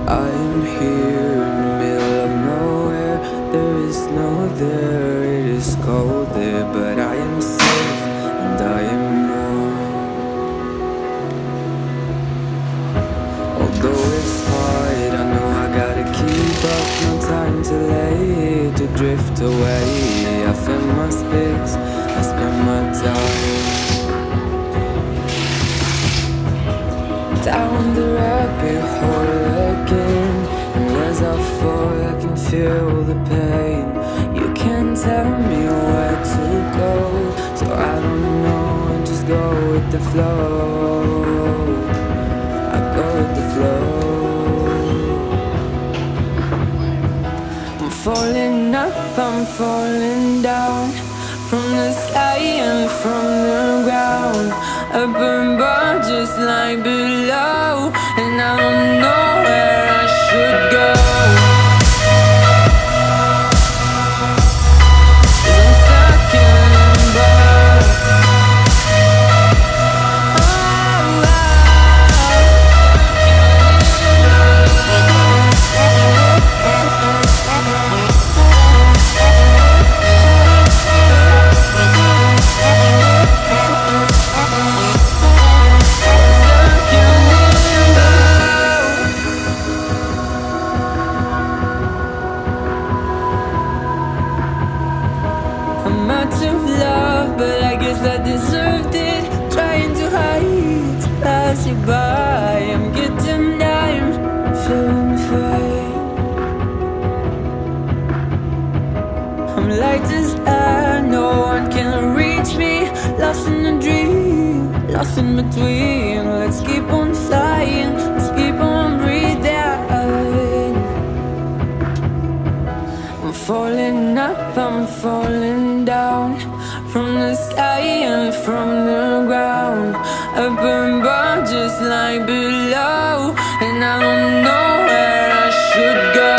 I am here in the middle of nowhere. There is no there, it is cold there, but I am safe and I am mine. Although it's hard, I know I gotta keep up. No time to lay, to drift away. I fill my space, I spend my time down the rabbit hole again. And as I fall, I can feel the pain. You can't tell me where to go, so I don't know, I just go with the flow. I go with the flow. I'm falling up, I'm falling down, from the sky and from the ground. Up above just like below, and I don't know where I should go. 'Cause I'm stuck in limbo. I'm out of love, but I guess I deserved it. Trying to hide, pass you by. I'm getting down, feeling fine. I'm light as air, no one can reach me. Lost in a dream, lost in between. Let's keep on flying, let's keep on breathing. I'm falling up, I'm falling down, from the sky and from the ground. Up above just like below, and I don't know where I should go.